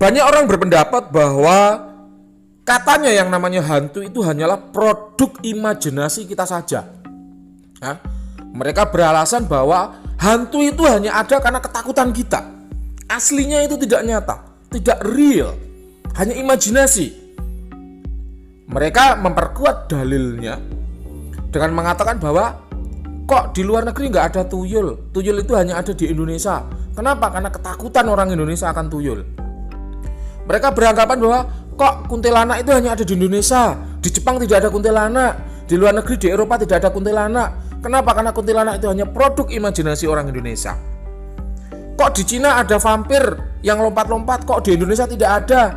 Banyak orang berpendapat bahwa katanya yang namanya hantu itu hanyalah produk imajinasi kita saja. Nah, mereka beralasan bahwa hantu itu hanya ada karena ketakutan kita. Aslinya itu tidak nyata, tidak real, hanya imajinasi. Mereka memperkuat dalilnya dengan mengatakan bahwa kok di luar negeri nggak ada tuyul. Tuyul itu hanya ada di Indonesia. Kenapa? Karena ketakutan orang Indonesia akan tuyul. Mereka beranggapan bahwa kok kuntilanak itu hanya ada di Indonesia. Di Jepang tidak ada kuntilanak. Di luar negeri, di Eropa tidak ada kuntilanak. Kenapa? Karena kuntilanak itu hanya produk imajinasi orang Indonesia. Kok di Cina ada vampir yang lompat-lompat, kok di Indonesia tidak ada?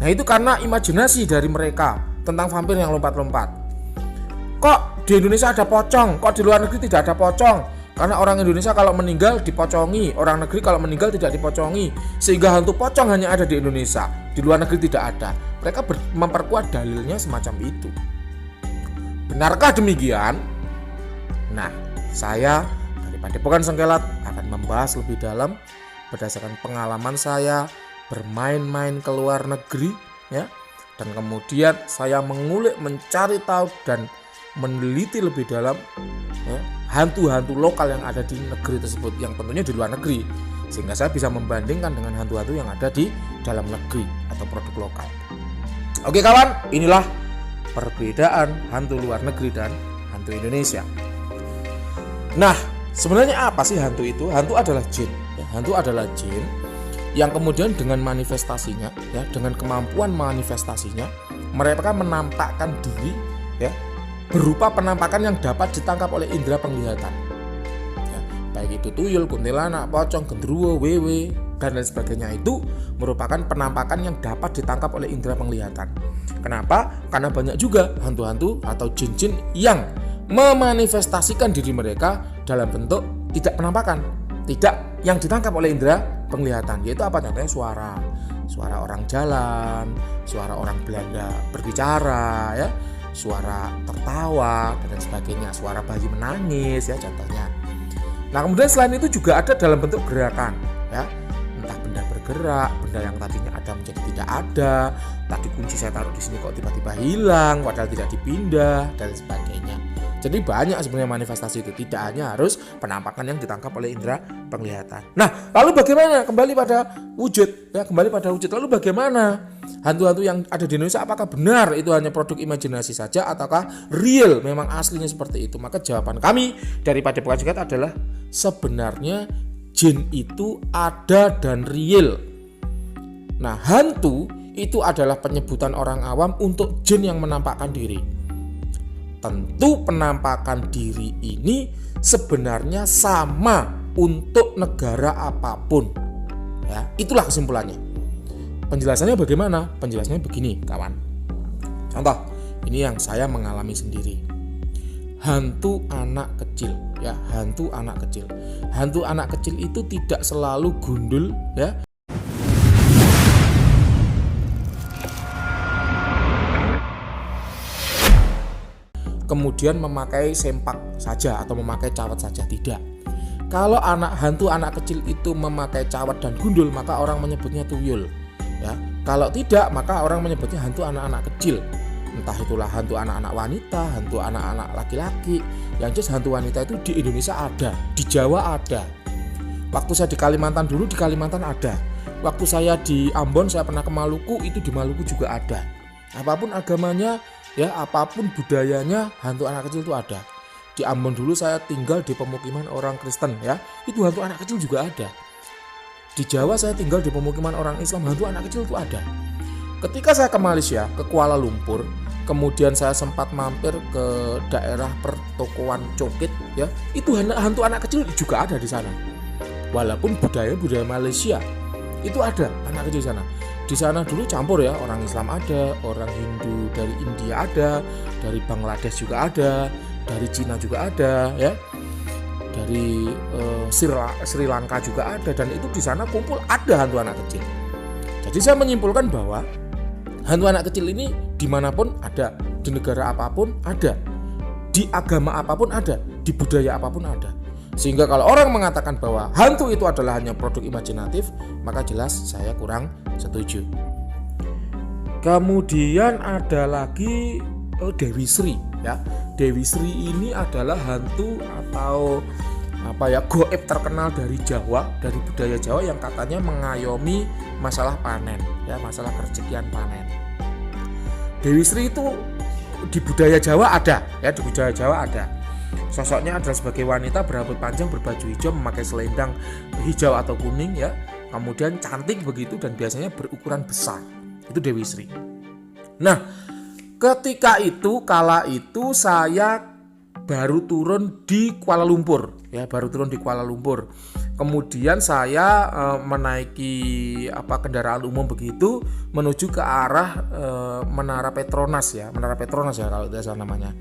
Nah, itu karena imajinasi dari mereka tentang vampir yang lompat-lompat. Kok di Indonesia ada pocong, kok di luar negeri tidak ada pocong? Karena orang Indonesia kalau meninggal dipocongi, orang negeri kalau meninggal tidak dipocongi, sehingga hantu pocong hanya ada di Indonesia, di luar negeri tidak ada. Mereka memperkuat dalilnya semacam itu. Benarkah demikian? Nah, saya dari Padepokan Sengkelat akan membahas lebih dalam berdasarkan pengalaman saya bermain-main ke luar negeri, ya, dan kemudian saya mengulik, mencari tahu dan meneliti lebih dalam, ya, hantu-hantu lokal yang ada di negeri tersebut, yang tentunya di luar negeri, sehingga saya bisa membandingkan dengan hantu-hantu yang ada di dalam negeri atau produk lokal. Oke kawan, inilah perbedaan hantu luar negeri dan hantu Indonesia. Nah, sebenarnya apa sih hantu itu? Hantu adalah jin, ya, hantu adalah jin yang kemudian dengan manifestasinya, ya, dengan kemampuan manifestasinya, mereka menampakkan diri, ya, berupa penampakan yang dapat ditangkap oleh indera penglihatan, ya, baik itu tuyul, kuntilanak, pocong, genderuwo, wewe, dan lain sebagainya. Itu merupakan penampakan yang dapat ditangkap oleh indera penglihatan. Kenapa? Karena banyak juga hantu-hantu atau jin-jin yang memanifestasikan diri mereka dalam bentuk tidak penampakan, tidak yang ditangkap oleh indera penglihatan, yaitu apa? Contohnya suara orang jalan, suara orang Belanda berbicara, ya, suara tertawa dan sebagainya, suara bayi menangis, ya, contohnya. Nah, kemudian selain itu juga ada dalam bentuk gerakan, ya, entah benda bergerak, benda yang tadinya ada menjadi tidak ada, tadi kunci saya taruh di sini kok tiba-tiba hilang padahal tidak dipindah dan sebagainya. Jadi banyak sebenarnya manifestasi itu, tidak hanya harus penampakan yang ditangkap oleh indera penglihatan. Nah, lalu bagaimana? Kembali pada wujud, ya, kembali pada wujud. Lalu bagaimana hantu-hantu yang ada di Indonesia? Apakah benar itu hanya produk imajinasi saja, ataukah real, memang aslinya seperti itu? Maka jawaban kami dari Padepokan Sengkelat adalah sebenarnya jin itu ada dan real. Nah, hantu itu adalah penyebutan orang awam untuk jin yang menampakkan diri. Tentu penampakan diri ini sebenarnya sama untuk negara apapun, ya, itulah kesimpulannya. Penjelasannya bagaimana? Penjelasannya begini kawan. Contoh, ini yang saya mengalami sendiri. Hantu anak kecil, ya, hantu anak kecil. Hantu anak kecil itu tidak selalu gundul, ya. Kemudian memakai sempak saja atau memakai cawat saja, tidak. Kalau hantu anak kecil itu memakai cawat dan gundul, maka orang menyebutnya tuyul, ya. Kalau tidak, maka orang menyebutnya hantu anak-anak kecil. Entah itulah hantu anak-anak wanita, hantu anak-anak laki-laki. Yang jelas hantu wanita itu di Indonesia ada, di Jawa ada. Waktu saya di Kalimantan dulu, di Kalimantan ada. Waktu saya di Ambon, saya pernah ke Maluku, itu di Maluku juga ada. Apapun agamanya, ya, apapun budayanya, hantu anak kecil itu ada. Di Ambon dulu saya tinggal di pemukiman orang Kristen, ya, itu hantu anak kecil juga ada. Di Jawa saya tinggal di pemukiman orang Islam, hantu anak kecil itu ada. Ketika saya ke Malaysia, ke Kuala Lumpur, kemudian saya sempat mampir ke daerah pertokoan Cokit, ya, itu hantu anak kecil juga ada di sana. Walaupun budaya Malaysia itu ada anak kecil di sana. Di sana dulu campur, ya, orang Islam ada, orang Hindu dari India ada, dari Bangladesh juga ada, dari Cina juga ada, ya, dari Sri Lanka juga ada, dan itu di sana kumpul ada hantu anak kecil. Jadi saya menyimpulkan bahwa hantu anak kecil ini dimanapun ada, di negara apapun ada, di agama apapun ada, di budaya apapun ada. Sehingga kalau orang mengatakan bahwa hantu itu adalah hanya produk imajinatif, maka jelas saya kurang setuju. Kemudian ada lagi Dewi Sri ya. Dewi Sri ini adalah hantu atau goib terkenal dari Jawa, dari budaya Jawa yang katanya mengayomi masalah panen ya, masalah kerejekian panen. Dewi Sri itu di budaya Jawa ada ya, di budaya Jawa ada. Sosoknya adalah sebagai wanita berambut panjang, berbaju hijau, memakai selendang hijau atau kuning ya. Kemudian cantik begitu dan biasanya berukuran besar. Itu Dewi Sri. Nah, kala itu saya baru turun di Kuala Lumpur ya, Kemudian saya menaiki kendaraan umum begitu menuju ke arah Menara Petronas ya kalau tidak salah namanya.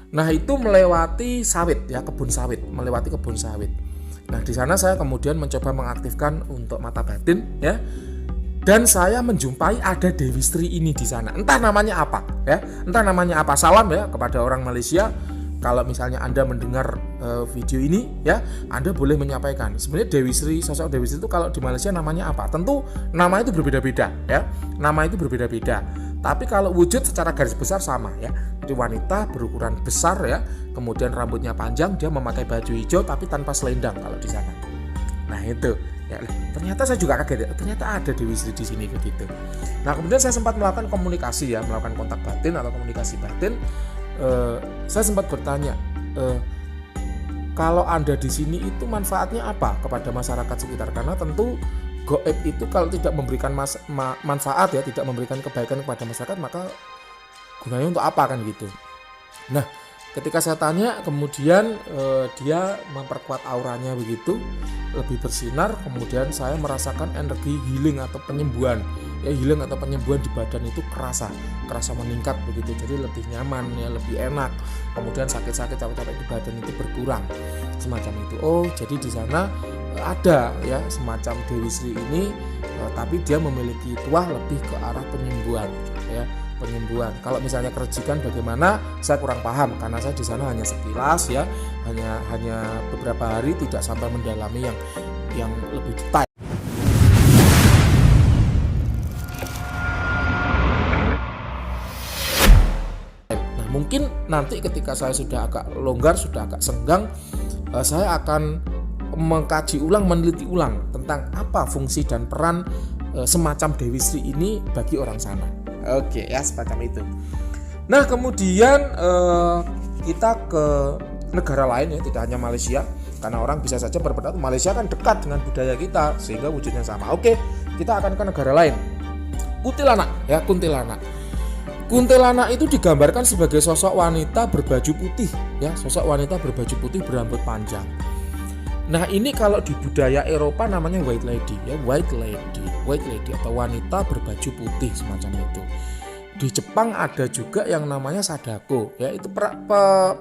Nah, itu melewati sawit ya, kebun sawit. Nah, di sana saya kemudian mencoba mengaktifkan untuk mata batin ya. Dan saya menjumpai ada Dewi Sri ini di sana. Entah namanya apa ya. Salam ya kepada orang Malaysia. Kalau misalnya Anda mendengar video ini ya, Anda boleh menyampaikan. Sebenarnya sosok Dewi Sri itu kalau di Malaysia namanya apa? Tentu nama itu berbeda-beda ya. Tapi kalau wujud secara garis besar sama ya. Jadi wanita berukuran besar ya, kemudian rambutnya panjang, dia memakai baju hijau tapi tanpa selendang kalau di sana. Nah, itu ya, ternyata saya juga kaget ya, ternyata ada Dewi Sri di sini begitu. Nah, kemudian saya sempat melakukan komunikasi ya, melakukan kontak batin atau komunikasi batin. Saya sempat bertanya, kalau Anda di sini itu manfaatnya apa kepada masyarakat sekitar? Karena tentu goib itu kalau tidak memberikan manfaat ya, tidak memberikan kebaikan kepada masyarakat, maka gunanya untuk apa kan gitu. Nah, ketika saya tanya, kemudian dia memperkuat auranya begitu, lebih bersinar. Kemudian saya merasakan energi healing atau penyembuhan di badan itu kerasa meningkat begitu. Jadi lebih nyaman ya, lebih enak. Kemudian sakit-sakit capek-capek di badan itu berkurang semacam itu. Oh, jadi di sana ada ya semacam Dewi Sri ini, tapi dia memiliki tuah lebih ke arah penyembuhan ya. Kalau misalnya kerejikan bagaimana, saya kurang paham karena saya di sana hanya sekilas ya, hanya beberapa hari, tidak sampai mendalami yang lebih detail. Nah, mungkin nanti ketika saya sudah agak longgar, sudah agak senggang, saya akan mengkaji ulang, meneliti ulang tentang apa fungsi dan peran semacam Dewi Sri ini bagi orang sana. Oke ya, semacam itu. Nah, kemudian kita ke negara lain ya, tidak hanya Malaysia, karena orang bisa saja berpendapat Malaysia kan dekat dengan budaya kita sehingga wujudnya sama. Oke, kita akan ke negara lain. Kuntilanak itu digambarkan sebagai sosok wanita berbaju putih ya, berambut panjang. Nah, ini kalau di budaya Eropa namanya white lady atau wanita berbaju putih semacam itu. Di Jepang ada juga yang namanya sadako ya, itu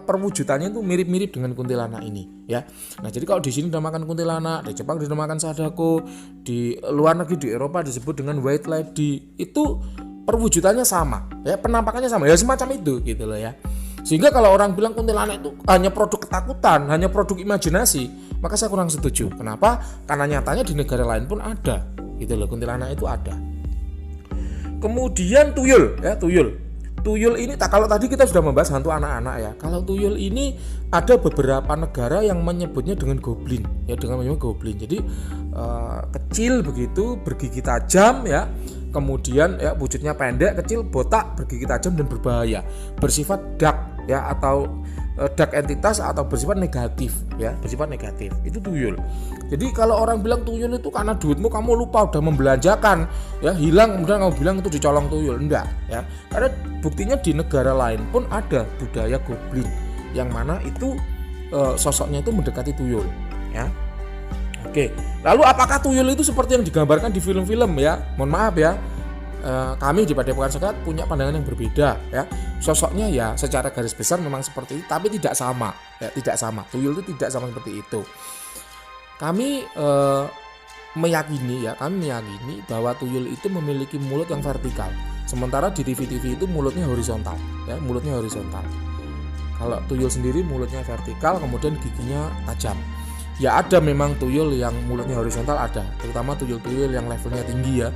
perwujudannya itu mirip-mirip dengan kuntilanak ini ya. Nah, jadi kalau di sini dinamakan kuntilanak, di Jepang dinamakan sadako, di luar negeri di Eropa disebut dengan white lady. Itu perwujudannya sama ya, penampakannya sama ya, semacam itu gitu loh ya. Sehingga kalau orang bilang kuntilanak itu hanya produk ketakutan, hanya produk imajinasi, maka saya kurang setuju. Kenapa? Karena nyatanya di negara lain pun ada, gitu loh, kuntilanak itu ada. Kemudian tuyul. Tuyul ini, kalau tadi kita sudah membahas hantu anak-anak ya. Kalau tuyul ini ada beberapa negara yang menyebutnya dengan goblin, ya, dengan menyebut goblin. Jadi kecil begitu, bergigi tajam ya. Kemudian ya wujudnya pendek, kecil, botak, bergigi tajam dan berbahaya. Bersifat dark ya, atau dark entitas atau bersifat negatif ya, itu tuyul. Jadi kalau orang bilang tuyul itu karena duitmu kamu lupa udah membelanjakan ya, hilang, kemudian kamu bilang itu dicolong tuyul, enggak ya. Karena buktinya di negara lain pun ada budaya goblin yang mana itu sosoknya itu mendekati tuyul ya. Oke, lalu apakah tuyul itu seperti yang digambarkan di film-film ya? Mohon maaf ya, kami di Padepokan Sekat punya pandangan yang berbeda ya. Sosoknya ya secara garis besar memang seperti itu, tapi tidak sama ya, tidak sama. Tuyul itu tidak sama seperti itu. Kami meyakini bahwa tuyul itu memiliki mulut yang vertikal, sementara di TV-TV itu mulutnya horizontal ya, Kalau tuyul sendiri mulutnya vertikal, kemudian giginya tajam. Ya ada memang tuyul yang mulutnya horizontal ada, terutama tuyul-tuyul yang levelnya tinggi ya,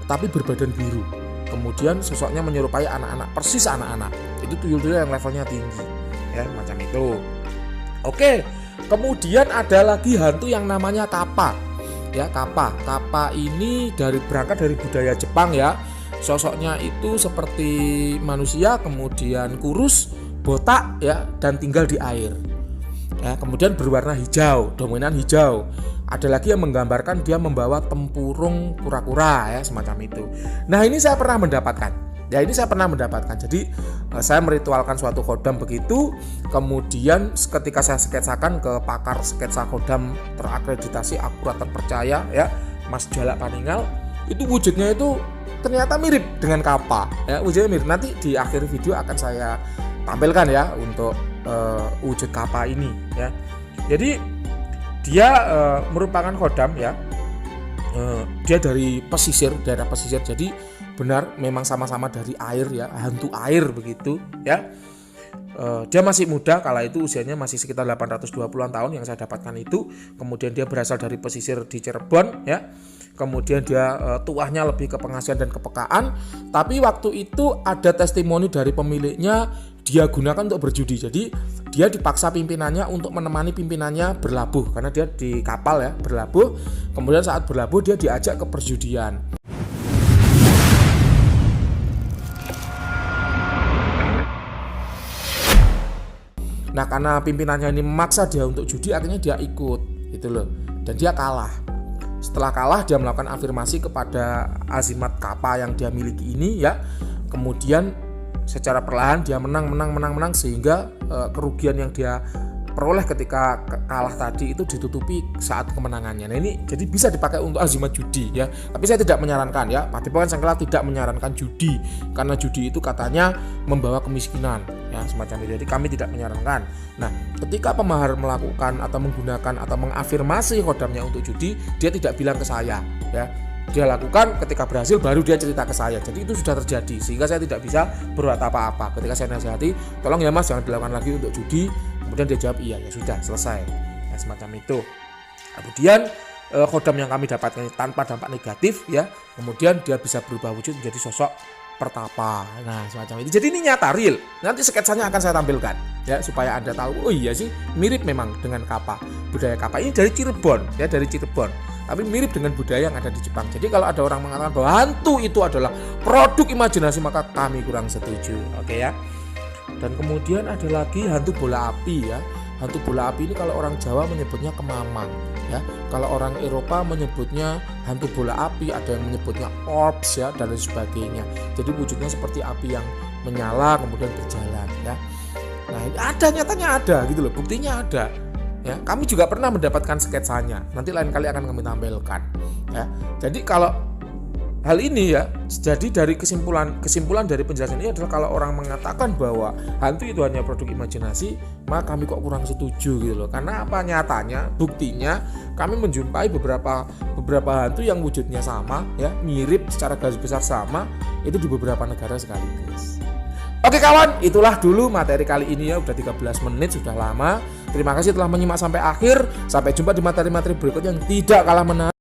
tapi berbadan biru. Kemudian sosoknya menyerupai anak-anak, persis anak-anak. Itu tuyul-tuyul yang levelnya tinggi, ya macam itu. Oke, kemudian ada lagi hantu yang namanya kappa. Ya kappa ini berangkat dari budaya Jepang ya. Sosoknya itu seperti manusia, kemudian kurus, botak ya, dan tinggal di air. Ya, kemudian berwarna hijau, dominan hijau. Ada lagi yang menggambarkan dia membawa tempurung kura-kura ya, semacam itu. Nah ini saya pernah mendapatkan. Jadi saya meritualkan suatu khodam begitu. Kemudian ketika saya sketsakan ke pakar sketsa khodam terakreditasi, akurat, terpercaya ya, Mas Jalak Paningal, itu wujudnya itu ternyata mirip dengan kappa ya, wujudnya mirip. Nanti di akhir video akan saya tampilkan ya untuk wujud kappa ini ya. Jadi dia merupakan khodam ya, dia dari pesisir, daerah pesisir. Jadi benar memang sama-sama dari air ya, hantu air begitu ya. Dia masih muda, kala itu usianya masih sekitar 820-an tahun yang saya dapatkan itu. Kemudian dia berasal dari pesisir di Cirebon ya. Kemudian dia tuahnya lebih ke pengasihan dan kepekaan. Tapi waktu itu ada testimoni dari pemiliknya, dia gunakan untuk berjudi. Jadi dia dipaksa pimpinannya untuk menemani pimpinannya berlabuh, karena dia di kapal ya, berlabuh. Kemudian saat berlabuh dia diajak ke perjudian. Nah karena pimpinannya ini memaksa dia untuk judi, akhirnya dia ikut gitu loh, dan dia kalah. Setelah kalah dia melakukan afirmasi kepada azimat kappa yang dia miliki ini ya. Kemudian secara perlahan dia menang sehingga kerugian yang dia peroleh ketika kalah tadi itu ditutupi saat kemenangannya. Nah ini jadi bisa dipakai untuk azimat judi ya. Tapi saya tidak menyarankan ya, Padepokan Sengkala tidak menyarankan judi, karena judi itu katanya membawa kemiskinan ya, semacam itu. Jadi kami tidak menyarankan. Nah ketika pemahar melakukan atau menggunakan atau mengafirmasi khodamnya untuk judi, dia tidak bilang ke saya ya. Dia lakukan, ketika berhasil baru dia cerita ke saya. Jadi itu sudah terjadi, sehingga saya tidak bisa berbuat apa-apa. Ketika saya nasihati, tolong ya mas jangan dilakukan lagi untuk judi, kemudian dia jawab iya, ya sudah selesai ya, semacam itu. Kemudian khodam yang kami dapatkan tanpa dampak negatif ya, kemudian dia bisa berubah wujud menjadi sosok pertapa. Nah semacam itu. Jadi ini nyata, real. Nanti sketsanya akan saya tampilkan ya, supaya Anda tahu, oh iya sih mirip memang dengan kappa. Budaya kappa ini dari Cirebon ya, dari Cirebon, tapi mirip dengan budaya yang ada di Jepang. Jadi kalau ada orang mengatakan bahwa hantu itu adalah produk imajinasi, maka kami kurang setuju. Oke ya. Dan kemudian ada lagi hantu bola api ya. Hantu bola api ini kalau orang Jawa menyebutnya kemamang ya. Kalau orang Eropa menyebutnya hantu bola api, ada yang menyebutnya orbs ya, dan lain sebagainya. Jadi wujudnya seperti api yang menyala kemudian berjalan ya. Nah ini ada, nyatanya ada gitu loh, buktinya ada. Ya, kami juga pernah mendapatkan sketsanya. Nanti lain kali akan kami tampilkan. Ya, jadi kalau hal ini ya, jadi dari kesimpulan dari penjelasan ini adalah kalau orang mengatakan bahwa hantu itu hanya produk imajinasi, maka kami kok kurang setuju gitu loh. Karena apa, nyatanya, buktinya kami menjumpai beberapa hantu yang wujudnya sama, ya, mirip secara garis besar sama, itu di beberapa negara sekaligus. Oke kawan, itulah dulu materi kali ini ya, udah 13 menit, sudah lama. Terima kasih telah menyimak sampai akhir. Sampai jumpa di materi-materi berikutnya yang tidak kalah menarik.